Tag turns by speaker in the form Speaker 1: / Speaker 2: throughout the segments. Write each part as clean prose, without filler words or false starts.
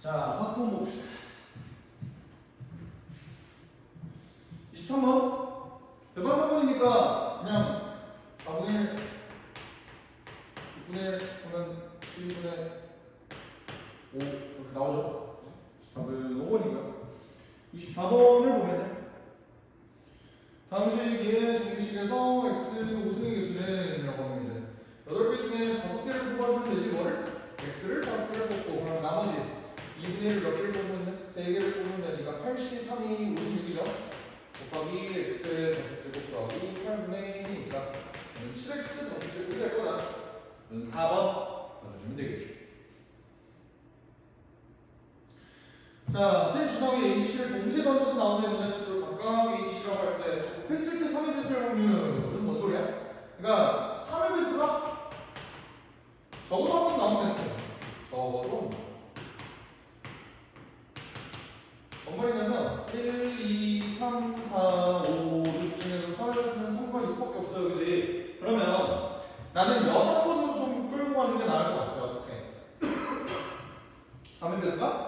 Speaker 1: 자, 화품 봅시다. 23번. 대방 3번이니까 그냥 4분의 1, 6분의 1 하면 12분의 5 이렇게 나오죠? 답은 5번이고요. 24번을 보면 다음식의 정리식에서 x는 5승의 개수는 이라고 하면 이제 8개 중에 5개를 뽑아주면 되지 뭐를? x를 5개를 뽑고 그럼 나머지 2분의 1을 몇 개를 뽑으면 돼? 3개를 뽑으면 되니까 83이 56이죠? 곱하기 x의 5제곱 더하기 8분의 1이니까 7x 5제곱이 될 거다. 4번 봐주시면 되겠죠. 자, 세 주사위 H를 동시에 던져서 나오는 눈의 수를 각각 H라고 할 때 곱했을 때 3의 배수를 확률은 뭔 소리야? 그러니까 3의 배수가 적어도 한 번 나오면 돼. 적어도 뭔 말이냐면 1, 2, 3, 4, 5, 6 중에서 3의 배수는 3과 6밖에 없어요. 그지? 그러면 나는 6번으로 좀 끌고 가는 게 나을 것 같아요. 어떻게? 3의 배수가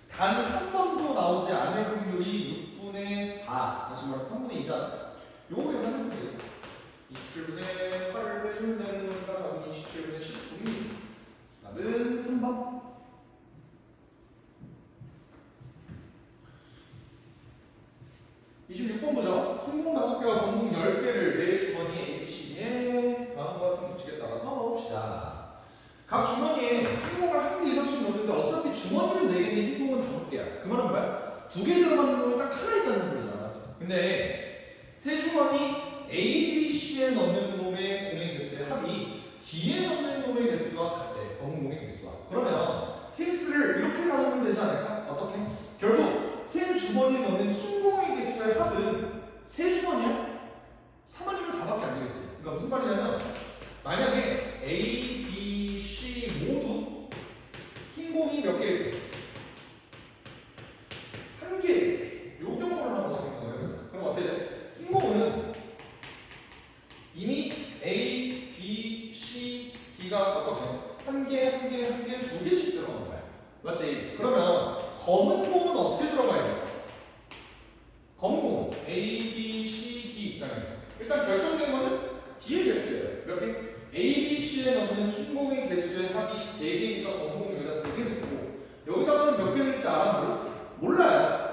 Speaker 1: 단 한 번도 나오지 않을 확률이 6분의 4, 다시 말해 3분의 2잖아. 요거 계산해 볼게요. 27분의 8을 빼주면 되는 거니까 답은 27분의 19입니다. 답은 3번. 26번 보죠. 흰공 5개와 검공 10개를 내 주머니에 ABC에 다음과 같은 규칙에 따라서 넣읍시다. 각 주머니에 흰공을 한 개 이상씩 넣는데 어차피 주머니는 4개인데 흰공은 5개야. 그 말은 뭐야? 2개 들어가는 놈이 딱 하나 있다는 소리잖아. 맞지? 근데 세 주머니 A, B, C에 넣는 놈의 공의 개수의 합이 D에 넣는 놈의 개수와 같대. 검은 공의 개수와. 그러면 케이스를 이렇게 나누면 되지 않을까? 어떻게? 결국 세 주머니에 넣는 흰 공의 개수의 합은 세 주머니야? 3아니면 4밖에 안 되겠지. 그러니까 무슨 말이냐면 만약에 A, B, C 모두 흰 공이 몇 개일까? 한 개. 요 경우를 한번 생각해보자. 그럼 어떻게 돼? 흰 공은 이미 A, B, C, D가 어떻게? 한 개, 2개씩 들어가는 거야. 맞지? 그러면 검은 공은 어떻게 들어가야겠어? 검은 공은 A, B, C, D 입장에서 일단 결정된 거는 D의 개수예요. 몇 개? A, B, C에 넣는 흰 공의 개수의 합이 3개니까 검은 공 여기다 3개 넣고 여기다가는 몇 개 넣을지 알아? 몰라요.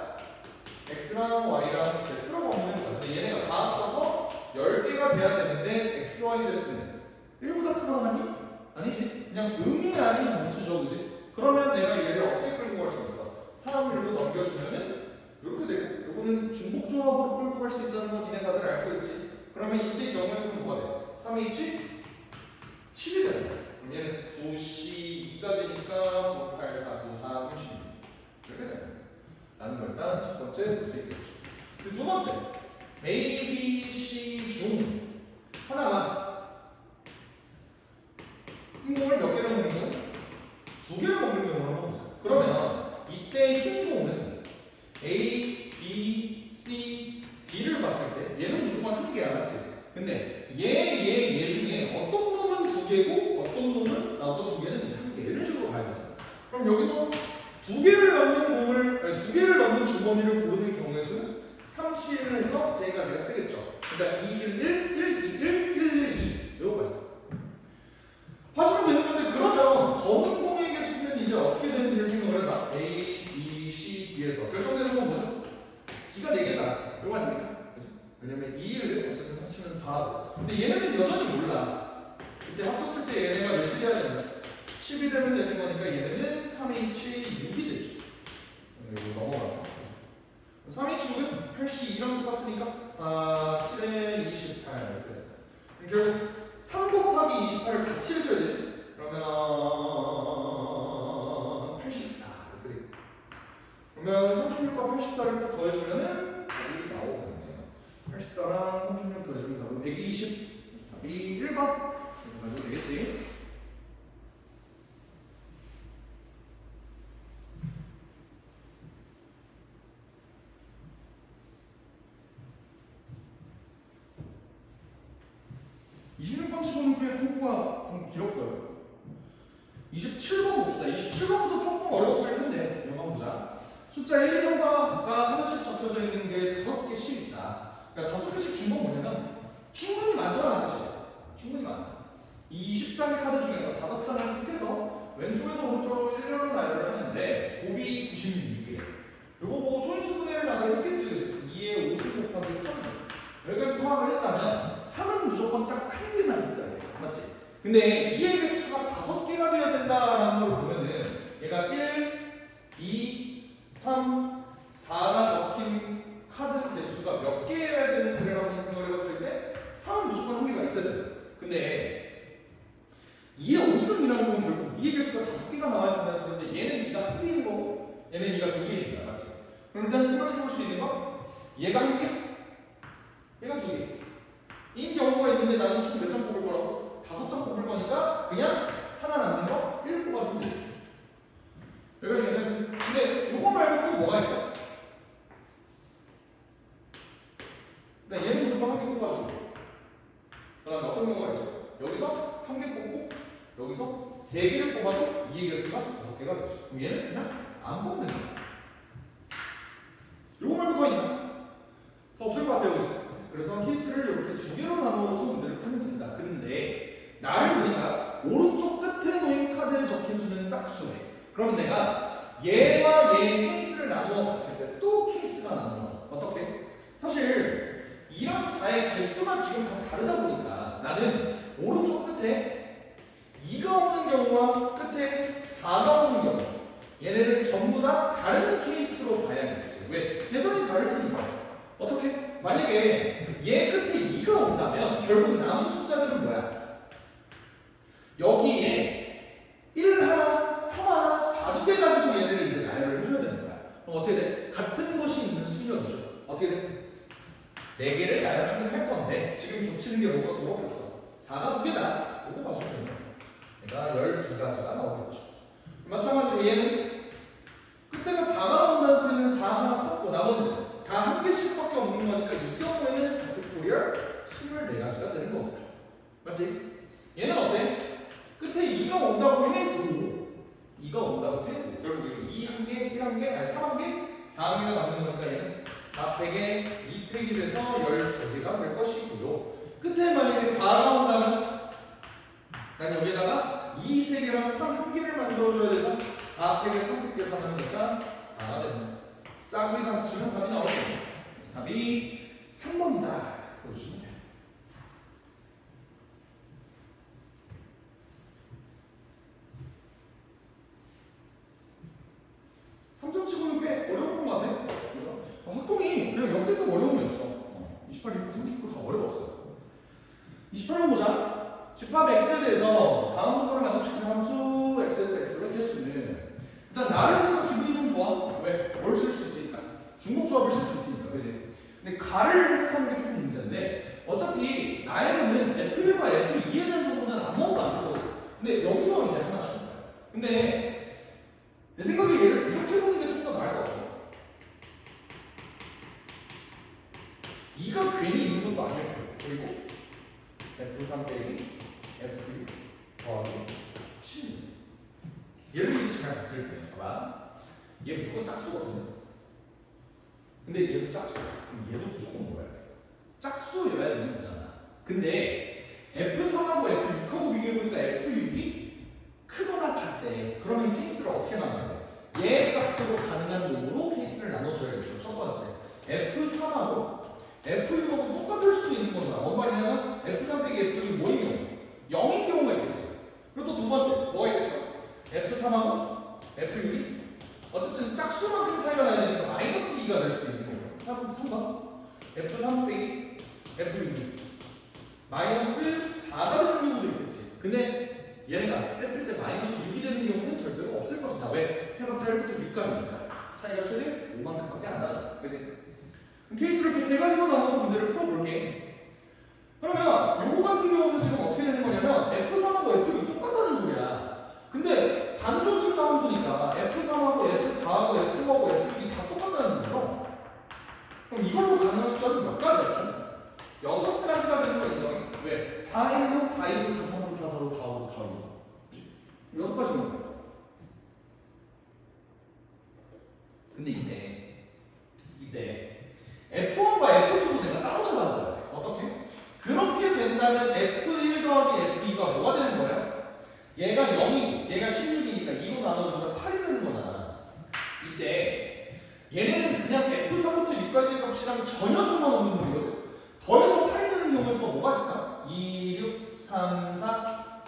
Speaker 1: X랑 Y랑 Z라고 하면 되죠. 근데 얘네가 다 합쳐서 10개가 돼야 되는데 X, Y, Z는 1보다 크거나 하니? 아니지. 그냥 의미 아닌 점수죠. 그지? 그러면 내가 얘를 어떻게 끌고 갈 수 있어? 사람을 일로 넘겨주면은 이렇게 되고 이거는 중복조합으로 끌고 갈 수 있다는 거 니네 다들 알고 있지? 그러면 이때 경우의 수는 뭐가 돼? 3H 7이 되는 거야. 그럼 얘는 9C 2가 되니까 9, 8, 4, 9, 4, 36 이렇게 되는 거야. 라는 걸 일단 첫 번째 볼 수 있겠죠. 두 번째 A, B, C 중 하나가 흰공을 몇 개를 먹는 거야? 2개를 먹는 경우를 한번 보자. 그러면 이때 흰공은 A, B, C, D를 봤을 때 얘는 무조건 한 개야. 맞지? 근데 얘 중에 어떤 놈은 2개고 어떤 2개는 이제 한 개. 이런 식으로 가야 돼. 그럼 여기서 2개를 넣는 공을, 아니 2개를 넣는 주머니를 고르는 경우의 수는 3C를 해서 3가지가 뜨겠죠. 그러니까 2, 1, 1, 1, 2, 1, 1, 1, 2. 요거까지. 봐주면 되는 건데 그러면 검은 공의 개수는 이제 어떻게 되는지를 생각을 해봐. A, B, C, D에서 결정되는 건 뭐죠? D가 4개다. 이거 아닙니까? 그치? 왜냐면 2를 어쨌든 합치면 4. 근데 얘네는 여전히 몰라. 이때 합쳤을 때 얘네가 몇이 돼야 되나? 10이 되면 되는 거니까 얘네는 3H 6이 되죠. 이거 넘어가요. 3H 6은 8C 2랑 똑같으니까 4, 7에 28 이렇게. 결국 3 곱하기 28을 같이 해줘야 되지? 그러면 84 이렇게 되고. 그러면 36과 84를 또 더해주면은 답이 나오거든요. 84랑 36 더해주면 답은 120. 답이 1번. 이렇게 가지고 되겠지? 통보가 좀 길었고요. 27번 봅시다. 27번부터 조금 어려워. 숫자 1, 2, 3, 4가 하나씩 적혀져 있는 게 5개씩 있다. 그러니까 5개씩 준 건 뭐냐면 충분히 많다는 뜻이에요. 충분히 많다. 이 20장의 카드 중에서 5장을 픽해서 왼쪽에서 오른쪽으로 일렬로 나열을 하는데 곱이 96이에요. 이거 보고 소인수분해를 나를 했겠지. 2에 5을 곱하기 3. 여기까지 포함을 했다면 3은 무조건 딱 한 개만 있어야 돼. 맞지? 근데 2의 개수가 5개가 되어야 된다라는 걸 보면은 얘가 1, 2, 3, 4가 적힌 카드 개수가 몇 개여야 되는지를 한번 생각을 해봤을 때 3은 무조건 한 개가 있어야 돼. 근데 2의 5승이라는 건 결국 2의 개수가 5개가 나와야 된다는 소리인데 얘는 2가 한 개인 거고 얘는 2가 2개입니다. 맞지? 그럼 일단 생각해 볼 수 있는 건 얘가 한 개, 얘가 2개. 인 경우가 있는데 나는 총 몇 장 뽑을 거라고? 5장 뽑을 거니까 그냥 하나 남는 거 1 뽑아주면 되죠. 여기까지 괜찮지? 근데 이거 말고 또 뭐가 있어? 네, 얘는 무조건 한 개 뽑아주고 그 다음에 어떤 경우가 있죠? 여기서 한 개 뽑고 여기서 3개를 뽑아도 2의 개수가 5개가 되죠. 그럼 얘는 그냥 안 뽑는 거야. 이거 말고 더 있나? 더 없을 것 같아요, 그죠? 그래서 케이스를 이렇게 2개로 나눠서 문제를 풀면 된다. 근데 나를 보니까 오른쪽 끝에 놓인 카드에 적힌 수는 짝수네. 그럼 내가 얘와 얘의 케이스를 나누어 봤을 때 또 케이스가 나눠. 어떻게? 사실 2랑 4의 개수가 지금 다 다르다 보니까 나는 오른쪽 끝에 2가 오는 경우와 끝에 4가 오는 경우 얘네를 전부 다 다른 케이스로 봐야겠지. 왜? 계산이 다를 테니까. 어떻게? 만약에 얘 끝에 2가 온다면 결국 남은 숫자들은 뭐야? 여기에 1 하나, 3 하나, 4 두 개 가지고 얘네를 이제 나열을 해줘야 되는 거야. 그럼 어떻게 돼? 같은 것이 있는 수열이죠. 어떻게 돼? 4개를 나열하긴 할 건데 지금 겹치는 게 뭐가 없어. 4가 2개다. 이거 봐주면 되는 거야. 그러니까 12가지가 나오겠죠. 마찬가지로 얘는 끝에가 4가 온다는 소리는 4 하나 썼고 나머지는 다 한 개씩밖에 없는 거니까 이 경우에는 4팩토리얼 24가지가 되는 겁니다. 맞지? 얘는 어때? 끝에 2가 온다고 해도 2가 온다고 해도 결국 2 한 개, 1 한 개, 아니 3 한 개, 4 한 개가 남는 거니까 얘는 4팩에 2팩이 돼서 12개가 될 것이고요. 끝에 만약에 4가 온다면 난 여기에다가 2, 3개랑 3, 1개를 만들어줘야 돼서 4팩에 3팩 계산하니까 4가 됩니다. 싸구리 당치면 답이 나올 겁니다. 답이 3번이다. 풀어주시면 돼요. 3점 치고는 꽤 어려운 것 같아. 그죠? 학동이 그냥 역대급 어려운 거였어. 28, 29, 39 다 어려웠어요. 28번 보자. 집합 x에 대해서 다음 조건을 만족시키는 함수 x에서 x의 개수는 일단 나를 보니까 기분이 좀 좋아. 왜? 뭘 쓸 수 있으니까. 중복조합을 쓸 수 있으니까. 그지? 근데 가를 해석하는 게 조금 문제인데 어차피 나에서는 F1과 F2에 대한 정보는 아무것도 안 들어. 근데 여기서 이제 하나 준 거야. 근데 내 생각에 얘를 이렇게 보는 게 좀 더 나을 것 같아. 2가 괜히 있는 것도 아닐 거고. 그리고 F3 빼기 F6 더하기 16. 얘를 이제 잘 봤을 때 봐봐. 얘 무조건 짝수거든요. 근데 얘도 짝수야. 그럼 얘도 무조건 뭐야? 짝수여야 되는 거잖아. 근데 F3하고 F6하고 비교해보니까 F6이 크거나 같대. 그러면 케이스를 어떻게 나눠야 돼? 얘 값으로 가능한 놈으로 케이스를 나눠줘야겠죠. 첫 번째 F3하고 F6하고 똑같을 수도 있는 거잖아. 뭔 말이냐면 F3 빼기 F6이 뭐인 경우? 0인 경우가 있겠지. 그리고 또 두 번째 뭐가 있겠어? F3하고 F6이 어쨌든 짝수만큼 차이가 나야 되니까 마이너스 2가 될 수도 있는 거예요. 3번 F3 빼기 F6이 마이너스 4가 되는 경우도 있겠지. 근데 얘네가 했을 때 마이너스 6이 되는 경우는 절대로 없을 것이다. 왜? 해봤자 1부터 6까지니까 차이가 최대 5만큼밖에 안 나잖아. 그치? 케이스를 이렇게 세 가지로 나눠서 문제를 풀어볼게. 그러면 요거 같은 경우는 지금 어떻게 되는 거냐면 F3하고 F6이 똑같다는 소리야. 근데 단조직과 함수니까 F3하고 F4하고 F5하고 F6이 다 똑같다는 소리죠. 그럼 이걸로 가능한 숫자는 몇 가지였죠? 6가지가 되는 거 인정해. 왜? 다 1로, 다 2로, 다 3로, 다 4로, 다 5로, 다 6로 6가지인 거야. 근데 이때 얘가 0이고 얘가 16이니까 2로 나눠주면 8이 되는 거잖아. 이때 얘네는 그냥 F3부터 6까지의 값이랑 전혀 상관없는 놈이거든. 더해서 8이 되는 경우에서 뭐가 있을까? 2, 6, 3, 4,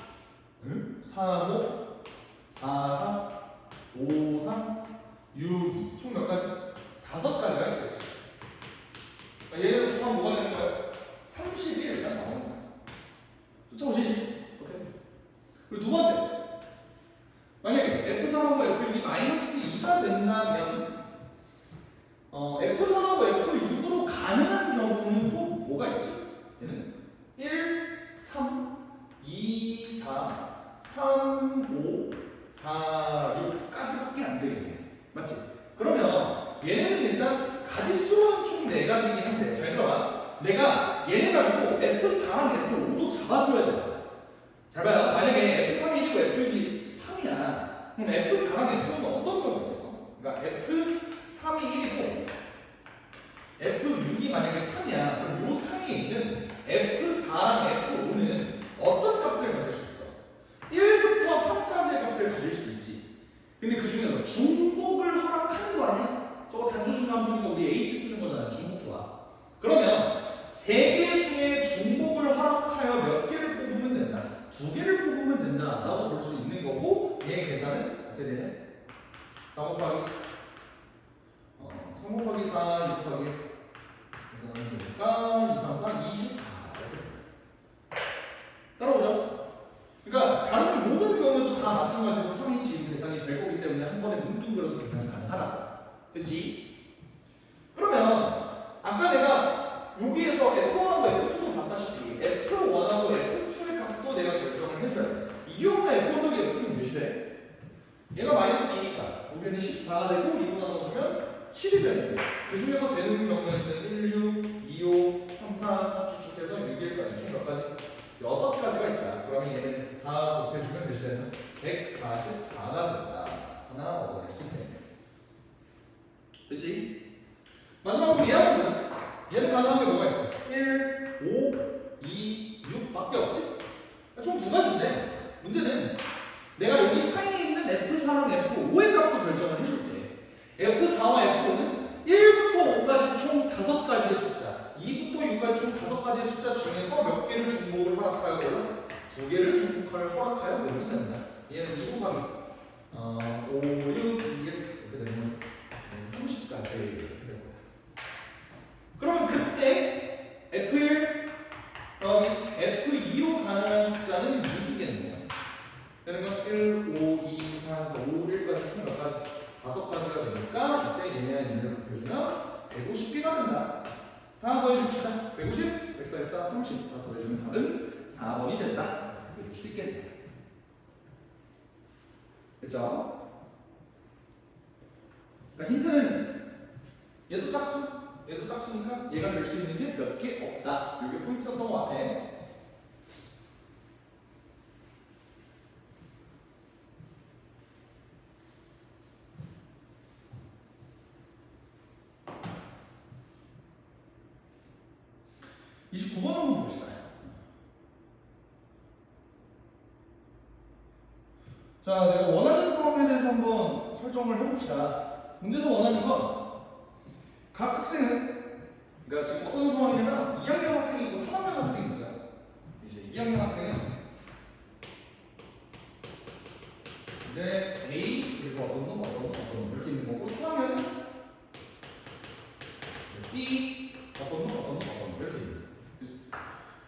Speaker 1: 3, 5, 4, 4, 5, 3, 6, 2. 총 몇 가지? 5가지가 있겠지. 그러니까 얘네를 통하면 뭐가 되는 거야? 30이 일단 나오는 거야. 쫓아오시지? 오케이. 그리고 두 번째. 만약에 F3하고 F6이 마이너스 2가 된다면 F3하고 F6으로 가능한 경우는 또 뭐가 있지? 얘는 1, 3, 2, 4, 3, 5, 4, 6까지밖에 안 되겠네. 맞지? 그러면 얘네는 일단 가지수는 총 4가지긴 한데 잘 들어봐. 내가 얘네 가지고 F4랑 F5도 잡아줘야 되잖아. 잘 봐요. 만약에 F3이 1이고 F6이 3이야. 그럼 F4랑 F5는 어떤 경우가 있겠어? 그러니까 F3이 1이고 F6이 만약에 3이야. 그럼 요 사이에 있는 F4랑 F5는 어떤 값을 가질 수 있어? 1부터 3까지의 값을 가질 수 있지. 근데 그 중에서 중복을 허락하는 거 아니야? 저거 단조중 함수니까 우리 H 쓰는 거잖아. 중복 좋아. 그러면 3개 중에 중복을 허락하여 몇 개를 뽑으면 된다? 2개를 뽑으면 된다 라고 볼 수 있는 거고 얘 계산은 어떻게 되냐? 4 곱하기 3 곱하기 4, 6 곱하기 계산하면 되니까 2, 3, 4, 24 따라오죠? 그러니까 다른 모든 경우에도 다 마찬가지로 3이 지금 계산이 될 거기 때문에 한 번에 뭉뚱그려서 계산이 가능하다. 됐지? 그러면 아까 내가 여기에서 F1하고 F2도 봤다시피 F1하고 F2의 값도 내가 결정을 해줘야 돼. 이 경우에 F1 더하기 F2는 몇이래? 얘가 마이너스 2니까 우변이 14가 되고 2로 나눠주면 7이 되는데 그 중에서 되는 경우에서는 1, 6, 2, 5, 3, 4 쭉쭉쭉 해서 6일까지 총 몇 가지? 6가지가 있다. 그러면 얘는 다 곱해주면 몇이 되는? 144가 된다. 하나 얻어낼 수 있네. 그치? 마지막으로 얘하고 보자. 얘는 가능한 게 뭐가 있어? 1, 5, 2, 6밖에 없지? 총 2가지인데 문제는 내가 여기 사이에 있는 F4랑 F5의 값도 결정을 해줄게. F4와 F5는 1부터 5까지 총 5가지의 숫자 2부터 6까지 총 5가지의 숫자 중에서 몇 개를 중복을 허락하여 골라? 2개를 중복을 허락하여 고르면 된다. 얘는 2 곱하기 5, 6, 2 이렇게 되면 30까지. 그러면 그때 F1 F2로 가능한 숫자는 6이겠네요. 되는 건 1, 5, 2, 4, 4, 5, 1까지 총 몇 가지? 5가지가 되니까 이때 얘네와 얘네를 곱해주면 150개가 된다. 하나 더 해줍시다. 150, 104, 104, 30. 더 더해주면 답은 4번이 된다. 그래줄 수 있겠네요. 됐죠? 그러니까 힌트는 얘도 짝수, 얘도 짝수니까 얘가 될 수 있는 게 몇 개 없다. 이게 포인트였던 것 같아. 29번 한번 봅시다. 자, 내가 원하는 상황에 대해서 한번 설정을 해봅시다. 문제에서 원하는 건 각 학생은, 그러니까 지금 어떤 상황이냐면 2학년 학생이 있고 3학년 학생이 있어요. 이제 2학년 학생은 이제 A 그리고 어떤 놈 이렇게 있는 거고 3학년은 B 어떤 놈 이렇게 있는 거예요.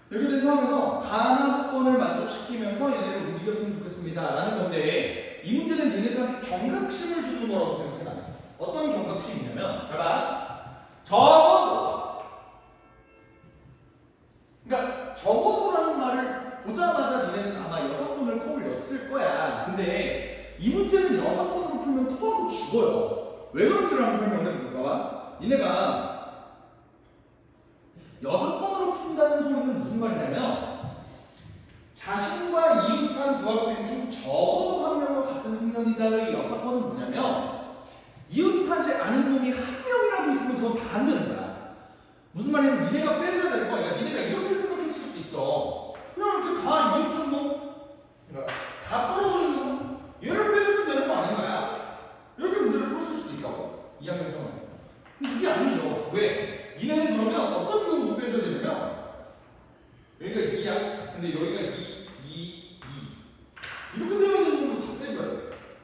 Speaker 1: 이렇게 된 상황에서 가나 조건을 만족시키면서 얘네를 움직였으면 좋겠습니다 라는 건데 이 문제는 얘네들한테 경각심을 주는 거라고 생각해놔요. 어떤 경각심이냐면 잘 봐. 적어도라는 말을 보자마자 니네는 아마 여성분을 떠올렸을 거야. 근데 이 문제는 여성분으로 풀면 토하고 죽어요. 왜 그런지를 한번 설명을 해볼까? 니네가 여성분으로 푼다는 소리는 무슨 말이냐면 자신과 이웃한 두 학생 중 적어도 한 명과 같은 학년이다의 여성분은 뭐냐면 이웃하지 않은 놈이 한 명이라도 있으면 그건 다 안 되는 거야. 무슨 말이냐면 니네가 빼줘야 되는 거야. 그러니까 니네가 이렇게 생각했을 수도 있어. 그냥 이렇게 다 이웃한 놈, 그러니까 다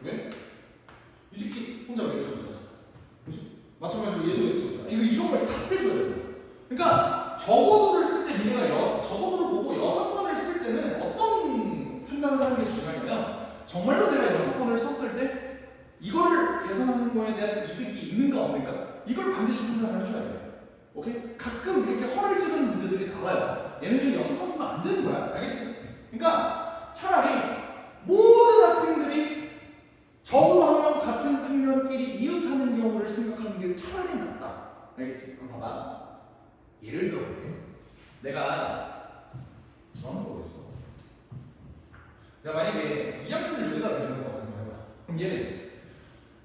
Speaker 1: 왜? 이 새끼 혼자 웨이터잖아. 그지? 마찬가지로 얘도 웨이터잖아. 이런 걸 다 빼줘야 돼요. 그러니까 적어도를 쓸 때 니네가 적어도를 보고 6번을 쓸 때는 어떤 판단을 하는 게 중요하냐면 정말로 내가 6번을 썼을 때 이거를 계산하는 거에 대한 이득이 있는가 없는가 이걸 반드시 판단을 해줘야 돼요. 오케이? 가끔 이렇게 허를 찌르는 문제들이 나와요. 얘네 중에 6번 쓰면 안 되는 거야. 알겠지? 그러니까 차라리 모든 학생들이 저도 학년 같은 학년끼리 이웃하는 경우를 생각하는 게 차라리 낫다. 알겠지? 그럼 봐봐. 예를 들어볼게. 내가 중앙수가 있어. 내가 만약에 2학년을 여기다 내주는 거 같은 거야. 그럼 얘는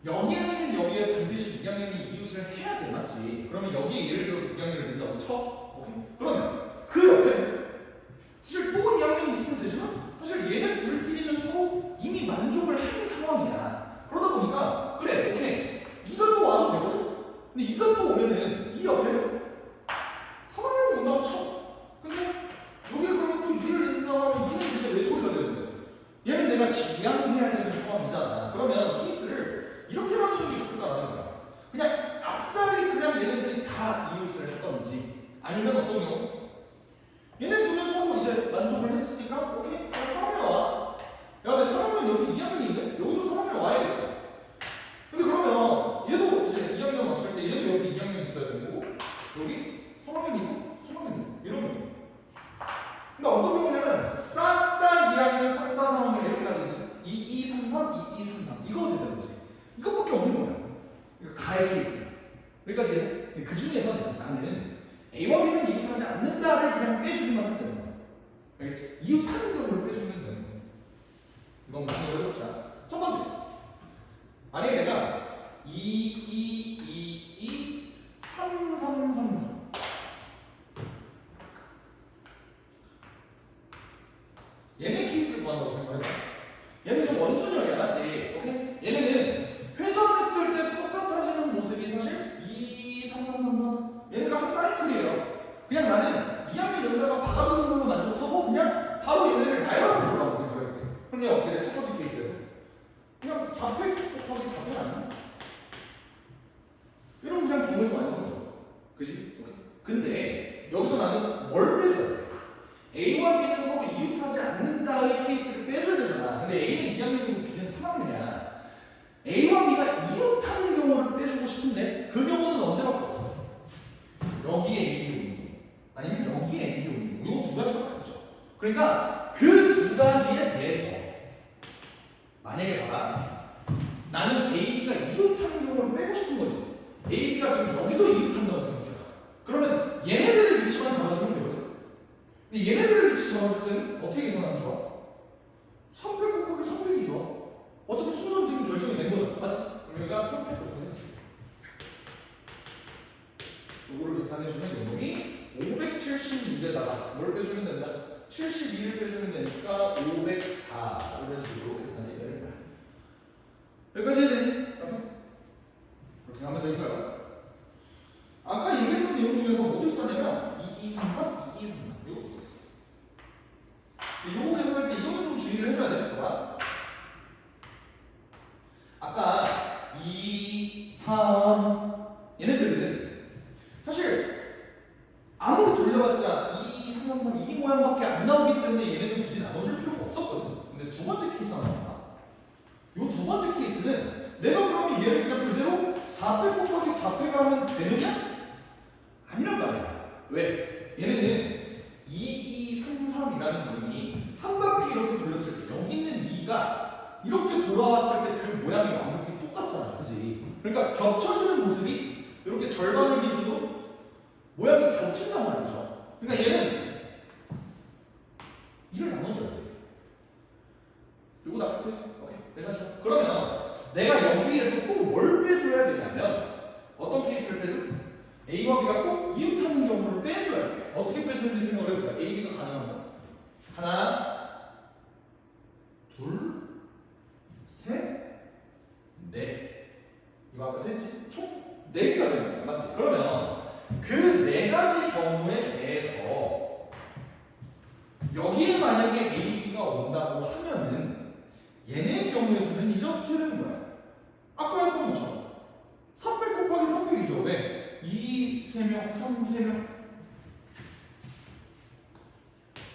Speaker 1: 여기 아니면 여기에 반드시 2학년이 이웃을 해야 돼, 맞지? 그러면 여기에 예를 들어서 2학년을 낸다고 쳐. 오케이? 그러면 그 옆에 사실 또 2학년이 있으면 되지만 사실 얘네 둘끼리는 서로 이미 만족을 한 상황이야. 그러다 보니까 그래, 오케이. 이것도 와도 되거든? 근데 이것도 오면은 이 옆에는 3학년이 온다고 쳐. 근데 여기에 그러면 또 2를 낸다고 하면 2는 이제 외톨이가 되는 거지. 얘는 내가 지양해야 되는 상황이잖아. 그러면 케이스를 이렇게 나누는 게 좋겠다라는 거야. 그냥 아싸리 그냥 얘네들이 다 이웃을 하던지 아니면 어떤 경우? 얘네 둘은 서로 이제 만족을 했으니까 오케이, 나 3학년 와. 야, 내 3학년 여기 2학년인데? 여기도 3학년 와야겠지. 근데 그러면 얘도 이제 2학년 왔을 때 얘도 여기 2학년 있어야 되고 여기 3학년이고 3학년이고 이런 거. 그러니까 어떤 경우냐면 싹 다 2학년, 싹 다 3학년 이렇게 가든지 2, 2, 3, 3, 2, 2, 3, 3 이거 되든지 이것밖에 없는 거야. 그러니까 가의 케이스. 그러니까 이제 그 중에서 나는 A와 B는 이웃하지 않는다를 그냥 빼주기만 하면 되는 거야. 알겠지? 이웃하는 경우를 빼주면 되는 거야. 이건 무슨 걸 해봅시다. 첫 번째. 만약에 내가 2, 2, 2, 2, 3, 3, 3, 3 얘네 케이스를 구한다고 생각해봐. 얘는 좀 원순형이야, 맞지? 오케이? 얘네는 회전했을 때 똑같아지는 모습이 사실 2, 3, 3, 3, 3 얘네가 한 사이클이에요. 그냥 나는 2학년 여기다가 박아두는 걸로 만족하고 그냥 바로 얘네를 나열하는 거라고 생각해볼게. 그럼 얘 어떻게 돼? 첫 번째 케이스에서 그냥 4팩 곱하기 4팩 아니야? 이러면 그냥 경우에서 완성이죠. 그지? 오케이. 근데 여기서 나는 뭘 빼줘야 돼? A와 B는 서로 이웃하지 않는다의 케이스를 빼줘야 되잖아. 근데 A는 2학년이고 B는 3학년이야. A와 B가 이웃하는 경우를 빼주고 싶은데 그 경우는 언제밖에 없어. 여기에 A이 오는 경우 아니면 여기에 A이 오는 경우 이거 두 가지밖에 없죠. 그러니까 그 두 가지에 대해서 만약에 봐라. 나는 A가 이웃하는 경우를 빼고 싶은 거지. A가 지금 여기서 이웃한다고 생각해봐. 그러면 얘네들의 위치만 잡아주면 되거든. 근데 얘네들의 위치 잡아줄 때는 어떻게 계산하면 좋아? 3팩 곱하기 3팩이 좋아. 어차피 순서는 지금 결정이 된 거잖아. 맞지? 그러니까 3팩 곱하기 3팩. 요거를 계산해주면 요놈이 572에다가 뭘 빼주면 된다? 72를 빼주면 되니까 504 이런 식으로 계산이 되는 거야. 여기까지 해야 되니? 그렇게 하면 되니까요. 아까 얘기했던 내용 중에서 뭐를 썼냐면 2233, 2233 이거 썼어. 이거 계산할 때 이거는 좀 주의를 해줘야 돼. 봐봐. 아까 2, 3 얘네들은 사실 아무리 돌려봤자 2, 3, 3, 3 이 모양밖에 안 나오기 때문에 얘네는 굳이 나눠줄 필요가 없었거든. 근데 두 번째 케이스 하나 나와. 이 두 번째 케이스는 내가 그러면 얘를 그냥 그대로 4팩 곱하기 4팩을 하면 되느냐? 아니란 말이야. 왜? 얘네는 2, 2, 3, 3이라는 놈이 한 바퀴 이렇게 돌렸을 때 여기 있는 2가 이렇게 돌아왔을 때 그 모양이 완벽히 똑같잖아. 그지? 그러니까 겹쳐지는 모습이 이렇게 절반을 기준으로 모양이 겹친단 말이죠. 그러니까 얘는 이를 나눠줘야 돼. 이거 나쁠 때? 오케이. 괜찮죠? 그러면 내가 여기에서 또 뭘 빼줘야 되냐면 어떤 케이스를 빼줘? A와 B가 꼭 이웃하는 경우를 빼줘야 돼. 어떻게 빼주는지 생각을 해보자. A, B가 가능한 거. 하나, 둘, 셋, 넷. 이거 아까 셋지? 총 4개가 되는 거야. 맞지? 그러면 그 4가지 경우에 대해서 여기에 만약에 A, B가 온다고 하면은 얘네 경우 경우에서는 이제 어떻게 되는 거야? 아까 했던 것처럼 300 곱하기 300이죠. 왜? 2, 3명, 3, 3명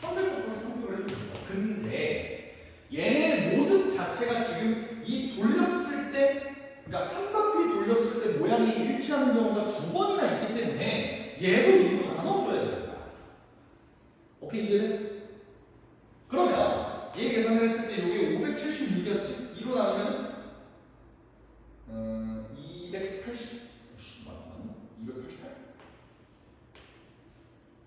Speaker 1: 300 곱하기 300을 해주면 됩니다. 근데 얘네 모습 자체가 지금 이 돌렸을 때 그러니까 한 바퀴 돌렸을 때 모양이 일치하는 경우가 두 번이나 있기 때문에 얘도 이거 나눠줘야 됩니다. 오케이 이해돼? 그러면 얘 계산을 했을 때 이게 576이었지? 2로 나누면 280 288?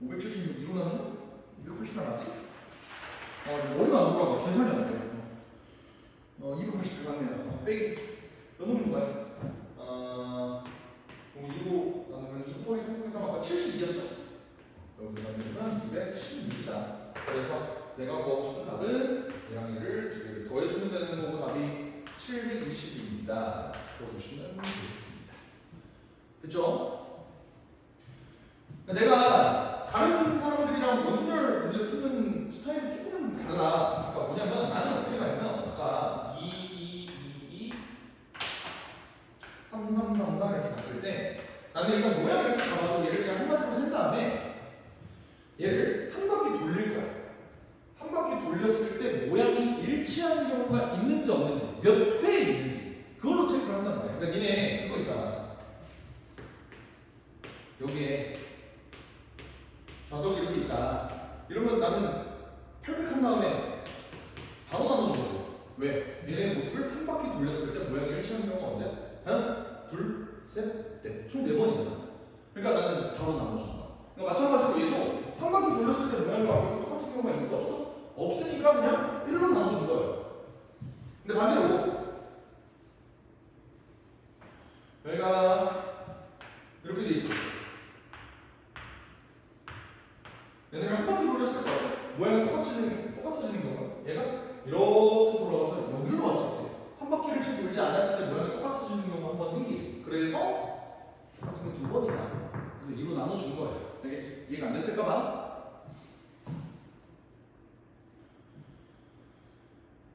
Speaker 1: 576 2로 나누면 288 맞지? 지금 머리가 안 돌아가. 계산이 안 돼. 288 맞네요. 빼기 넣는 거야. 2로 나누면 2 곱하기 3 곱하기 3 아까 72였죠? 여기 나누면 216이다. 그래서 내가 구하고 싶은 답은 얘랑 얘를 두 개를 더해주면 되는 거고 답이 720입니다. 풀어주시면 되겠습니다. 그쵸? 내가 다른 사람들이랑 원순열 문제 푸는 스타일이 조금 달라. 그러니까 뭐냐면 나는 어떻게 가냐면 아까 2, 2, 2, 2, 3, 3, 3, 4 이렇게 갔을 때 나는 일단 모양을 이렇게 잡아서 얘를 그냥 한 가지로 센 다음에 얘를 한 바퀴 돌릴 거야. 한 바퀴 돌렸을 때 모양이 일치하는 경우가 있는지 없는지 몇 회 있는지 그걸로 체크를 한단 말이야. 그러니까 니네 그거 있잖아. 여기에 좌석이 이렇게 있다. 이러면 나는 펼백한 다음에 4로 나눠주거든. 왜? 얘네 모습을 한 바퀴 돌렸을 때 모양이 일치하는 경우가 언제? 하나, 둘, 셋, 넷. 총 4번이잖아. 그러니까 나는 4로 나눠주는 거야. 그러니까 마찬가지로 얘도 한 바퀴 돌렸을 때 모양과 앞에 똑같은 경우가 있어 없어? 없으니까 그냥 1로 나눠준 거예요. 근데 반대로 여기가 이렇게 돼 있어. 얘네가 한 바퀴 돌렸을 때 모양이 똑같아지는 건가? 얘가 이렇게 돌아가서 여기로 왔을 때 한 바퀴를 채 돌지 않았는데 모양이 똑같아지는 경우가 한 번 생기지. 그래서 같은 거 2번이다. 그래서 2로 나눠준 거예요. 알겠지? 이해가 안 됐을까봐?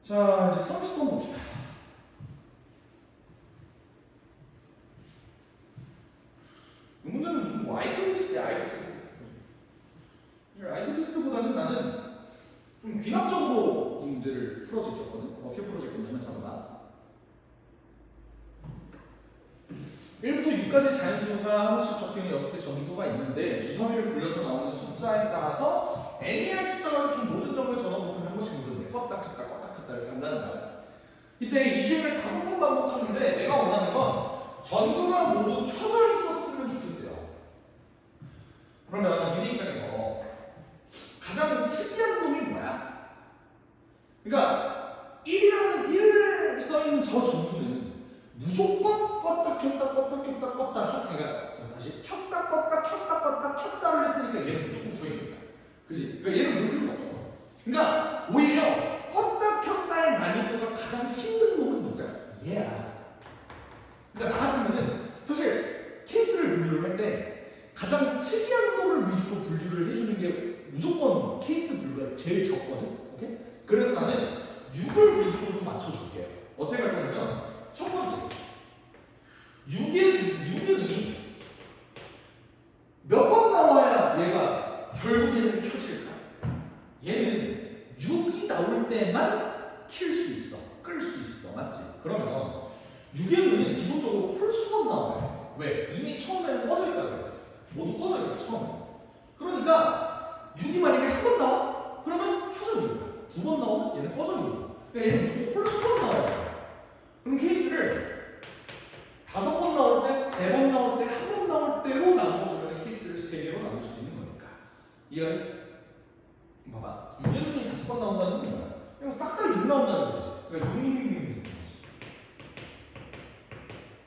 Speaker 1: 자, 이제 30번 봅시다. 이 문제는 무슨 뭐 IQ 테스트야, IQ 테스트. IQ 테스트보다는 나는 좀 귀납적으로 이 문제를 풀어지켰거든. 어떻게 풀어지켰냐면 잠깐만. 1부터 6까지 자연수가 하나씩 적혀있는 6개 정도가 있는데 주사위를 굴려서 나오는 숫자에 따라서 NER 숫자가 적힌 모든 점을 전원부터 한 번씩 누르는데 껐다 켰다 껐다 켰다 이렇게 한다는 거야. 이때 이 시행을 5번 반복하는데 내가 원하는 건 전구가 모두 켜져 있었으면 좋겠대요. 그러면 우리 입장에서 가장 특이한 놈이 뭐야? 그러니까 1이라는 1 써있는 저 전구는 무조건 껐다 켰다 껐다 켰다 껐다 그러니까 다시 켰다 껐다 켰다 껐다 켰다를 했으니까 얘는 무조건 서 있는 거야. 그치? 그러니까 얘는 볼 필요가 없어. 그러니까 오히려 껐다 켰다의 난이도가 가장 힘든 놈은 누구야? 얘야. 그러니까 나 같으면은 사실 케이스를 분류를 할 때 가장 특이한 놈을 위주로 분류를 해주는 게 무조건 케이스 분류가 제일 적거든. 오케이? 그래서 나는 6을 위주로 좀 맞춰줄게요. 어떻게 할 거냐면 첫 번째 6의 몇 번 나와야 얘가 결국에는 켜질까? 얘는 6이 나올 때만 킬 수 있어, 끌 수 있어, 맞지? 그러면 6의 눈은 기본적으로 홀수만 나와요. 왜? 이미 처음에는 꺼져 있다고 그랬지. 모두 꺼져 있다 처음에. 그러니까 6이 만약에 한 번 나와? 그러면 켜져 있는 거야. 2번 나오면 얘는 꺼져 있는 거야. 그러니까 얘는 무조건 홀수만 나와요. 그럼 케이스를 5번 나올 때, 3번 나올 때, 1번 나올 때로 나눠주면 케이스를 3개로 나눌 수 있는 거니까. 이해가니? 봐봐. 6의 눈이 5번 나온다는 건 뭐야? 그냥 싹 다 6 나온다는 거지. 그러니까 6, 6, 6,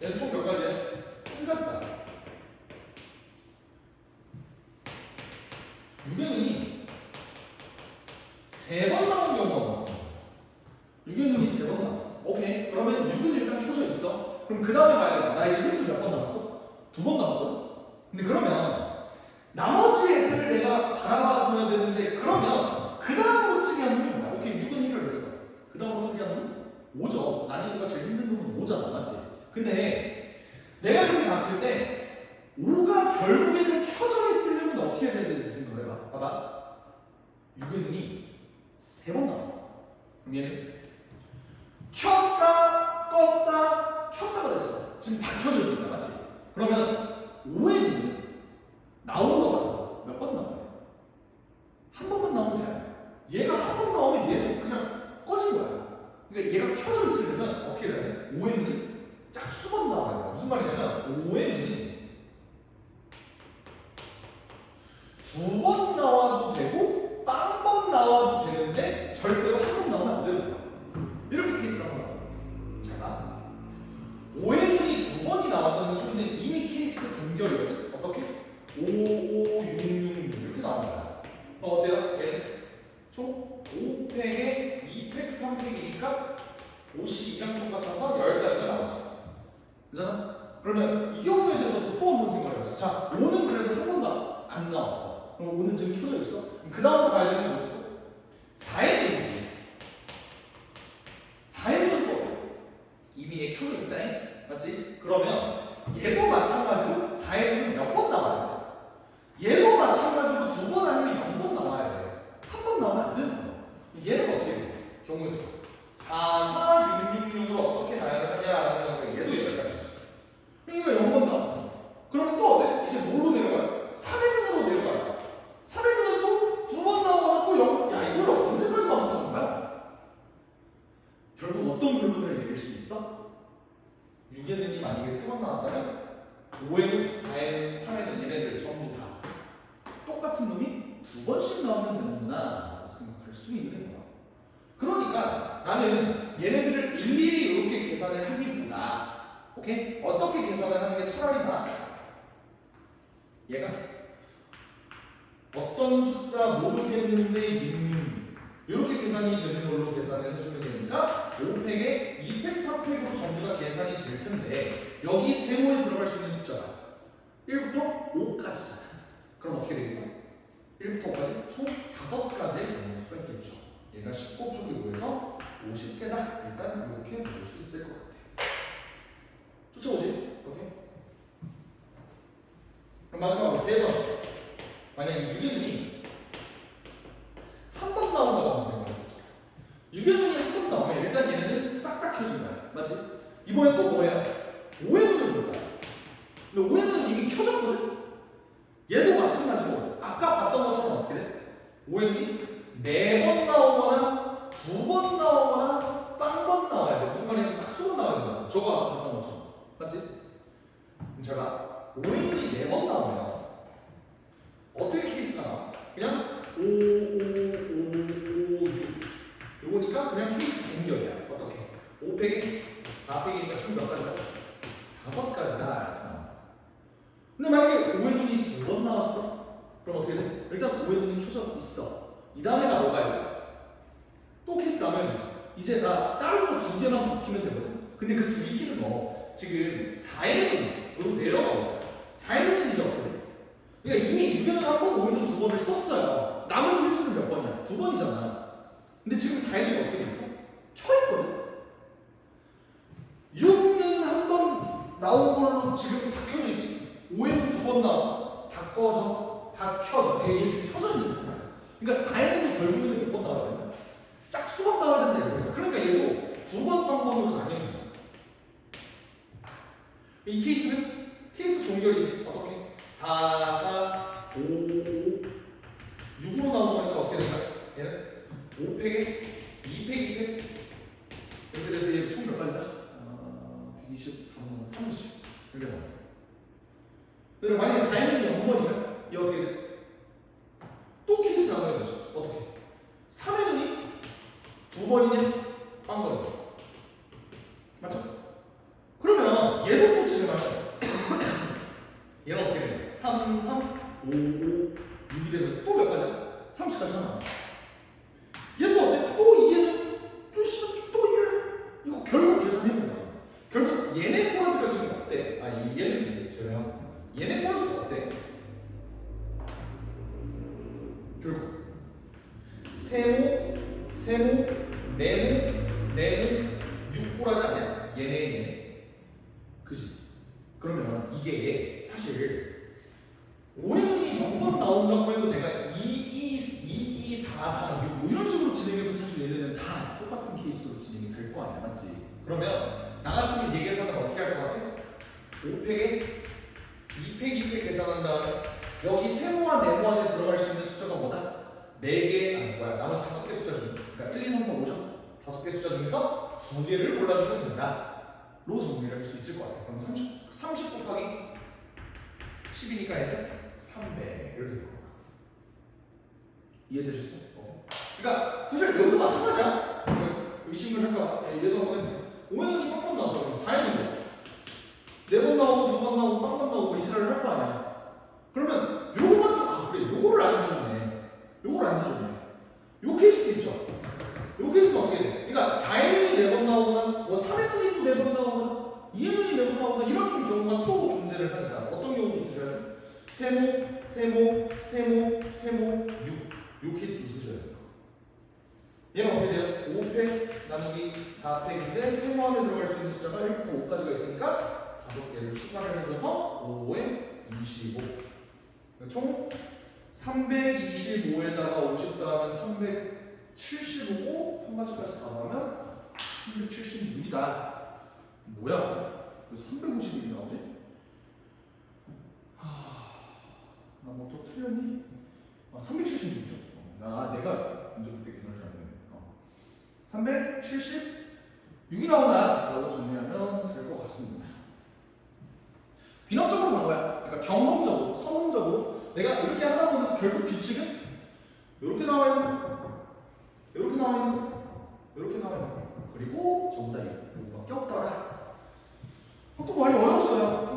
Speaker 1: 6. 얘는 총 몇 가지야? 한 가지다. 6의 눈이 3번 나온 경우가 없어. 6의 눈이 3번 나왔어. 오케이. 그러면 6은 일단 켜져 있어. 그럼 그 다음에 봐야 돼. 나 이제 횟수 몇 번 남았어? 2번 남았거든? 근데 그러면 나머지 애들을 내가 바라봐 줘야 되는데 그러면 그 다음으로 특이한 놈이 뭐야? 오케이. 6은 해결됐어. 그 다음으로 특이한 놈은 5죠. 난이도가 제일 힘든 놈은 5잖아, 맞지? 근데 내가 이렇게 봤을 때 5가 결국에는 켜져 있으려면 어떻게 해야 되는지 생각을 해봐. 봐봐. 6의 눈이 3번 나왔어. 그럼 얘는 켰다, 껐다, 켰다가 됐어. 지금 다 켜져 있는 거야, 맞지? 그러면 5의 눈은 나오는 거가 몇 번 나와요? 한 번만 나오면 돼. 얘가 한 번 나오면 얘도 그냥 꺼진 거야. 그러니까 얘가 켜져 있으려면 어떻게 해야 돼? 5의 눈은 짝수번 나와야 돼. 무슨 말이냐면 5의 눈이 2번 나와도 되고 빵번 나와도 되는데 절대로 한 번 나오면 안 되는 거야. 이렇게 케이스가 나와. 자, 5의 눈이 2번이 나왔다는 소리는 이미 케이스 종결이거든. 어떻게? 5, 5, 6, 6, 6 이렇게 나온 거야. 그럼 어때요? 얘는 총 5팩에 2팩, 3팩이니까 52랑 똑같아서 10가지가 나왔어. 그잖아? 그러면 이 경우에 대해서 또 한번 생각해보자. 자, 5는 그래서 한 번도 안 나왔어. 그럼 5는 지금 켜져 있어. 그 다음으로 가야 되는 게 뭐지? 4의 눈이지. 4의 눈은 또 이미 얘 켜져 있다. 맞지? 그러면 얘도 마찬가지로 4의 눈은 몇 번 나와야 돼? 얘도 마찬가지로 2번 아니면 0번 나와야 돼. 한 번 나오면 안 되는 거야. 얘는 어떻게 해? 경우에서 4, 4, 6, 6, 6으로 어떻게 나열을 하냐라는 건데 얘도 여기까지지. 그러니까 0번 나왔어. 그러면 또 어때? 이제 뭘로 내려가요? 3의 눈으로 내려가요. 3의 눈은 또 2번 나오면 또 0. 야, 이걸 언제까지 반복하는 거야? 결국 어떤 결론을 내릴 수 있어? 6의 눈이 만약에 3번 나왔다면 5의 눈, 4의 눈, 3의 눈 얘네들 전부 다 똑같은 놈이 2번씩 나오면 되는구나 라고 생각할 수 있는 거야. 그러니까 나는 얘네들을 일일이 이렇게 계산을 하기보다 오케이? 어떻게 계산을 하는 게 차라리 나아? 얘가 어떤 숫자 모르겠는데 6 이렇게 계산이 되는 걸로 계산을 해주면 되니까 5팩에 2팩, 3팩으로 전부 다 계산이 될 텐데 여기 세모에 들어갈 수 있는 숫자가 1부터 5까지잖아. 그럼 어떻게 되겠어? 1부터 5까지 총 5가지의 경우일 수가 있겠죠. 얘가 10 곱하기 5에서 50개다. 일단 이렇게 볼 수 있을 것 같아. 쫓아오지? 오케이? 그럼 마지막으로 세 번째. 만약에 6의 눈이 한 번 나온다고 한번 생각해봅시다. 6의 눈이 한 번 나오면 일단 얘네는 싹 다 켜진 거야. 맞지? 이번엔 또 뭐예요? 5의 눈은 뭘까요? 근데 5의 눈은 이미 켜졌거든? 얘도 마찬가지로 아까 봤던 것처럼 어떻게 돼? 5의 눈이 4번 나오거나 2번 나오거나 빵번 나와야 돼. 무슨 말이냐면 짝수번 나와야 된다. 저거 아까 봤던 것처럼. 맞지? 그럼 제가 5의 눈이 4번 나오면 어떻게 케이스가 나와? 그냥 5, 5, 5, 5, 6 요거니까 그냥 케이스 종결이야. 어떻게? 5팩에 4팩이니까 총 몇 가지다? 5가지다. 근데 만약에 5의 눈이 2번 나왔어? 그럼 어떻게 돼? 일단 5의 눈이 켜져 있어. 이 다음에 나 뭐가 해야 또 케이스 나면 되지. 이제 나 다른 거 2개만 더 키면 되거든. 근데 그 2개 키는 거 지금 4의 눈으로 내려가보자. 4의 눈은 이제 어떻게 돼? 그러니까 이미 6에는 한 번, 5에는 2번을 썼어요. 남은 횟수는 몇 번이야? 2번이잖아. 근데 지금 4의 눈이 어떻게 됐어? 켜있거든? 6는 한 번 나온 걸로 지금 다 켜져 있지. 5에는 2번 나왔어. 다 꺼져. 다 켜져. 얘 지금 켜져 있는 거야. 그러니까 4에는 결국에는 몇 번 나와야 된다? 짝수번 나와야 된다. 이거야. 그러니까 얘도 2번 빵번으로 나뉘어진다. 이 케이스는 케이스 종결이지. 어떻게? 4, 4, 5, 5, 6으로 나오는 거니까 어떻게 될까? 얘는 5팩에 2팩, 2팩. 이렇게 돼서 얘 총 몇 가지다? 23, 30. 이렇게 나와. 그래서 만약에 4의 눈이 0번이면 얘 어떻게 돼? 또 케이스 나눠야 되지. 어떻게? 3의 눈이 2번이냐? 빵번이냐? 맞죠? 그러면 얘도 또 진행하면 얘는 어떻게 돼? 3, 3, 5, 5, 6이 되면서 또 몇 가지야? 30까지 하나. 얘도 어때? 또 얘는 또 얘는 이거 결국 계산해보면 결국 얘네 꼬라지가 지금 어때? 아 얘는 이제 제가 얘네 꼬라지가 어때? 결국 세모, 네모, 6꼬라지 아니야? 이게 사실 오행이 0번 나온다고 해도 내가 2, 4, 4, 6 뭐 이런 식으로 진행해도 사실 얘네는 다 똑같은 케이스로 진행이 될 거 아니야, 맞지? 그러면 나 같으면 얘 계산을 어떻게 할 것 같아? 5팩에 2팩, 2팩 계산한 다음에 여기 세모와 네모 안에 들어갈 수 있는 숫자가 뭐다? 4개, 아니 뭐야, 나머지 5개 숫자 중 그러니까 1, 2, 3, 4, 5죠? 5개 숫자 중에서 2개를 골라주면 된다 로 정리를 할 수 있을 것 같아. 그럼 30 곱하기 10이니까 얘는 300 이렇게 될 거야. 이해되셨어? 그러니까 사실 여기도 마찬가지야. 의심을 할까? 얘도 한번 오행이 빵빵 나왔어. 그럼 4행인데 4번 나오고 2번 나오고 빵빵 나오고 이 지랄을 할 거 아니야. 그러면 요거 같은 그래 요거를 안 사줬네. 요걸 안 사줬네. 요 케이스도 있죠. 요 케이스는 어떻게 돼? 그러니까 4행이 4번 나오거나 뭐 3행이 4번 나오거나 2행이 4번 나오거나 이런 경우가 또 존재를 하니까 어떤 경우도 쓰셔야 돼? 세모, 세모, 세모, 세모, 6. 요 케이스도 쓰셔야 돼요. 얘는 어떻게 돼요? 5팩 나누기 4팩인데 세모 안에 들어갈 수 있는 숫자가 1부터 5까지가 있으니까 5개를 추가를 해줘서 5에 25. 총 325에다가 50 더하면 375고 한 가지까지 다 더하면 376이다. 뭐야? 왜 350이 나오지? 나 뭐 또 틀렸니? 376이죠. 내가 문제 풀 때 계산을 잘못했네. 376이 나온다 라고 정리하면 될 것 같습니다. 비납적으로 간 거야. 그러니까 경험적으로, 선험적으로 내가 이렇게 하다 보면 결국 규칙은 이렇게 나와 있는 거, 이렇게 나와 있는 거, 이렇게 나와 있는 거, 그리고 전부 다 이거밖에 없더라. 또 많이 어려웠어요.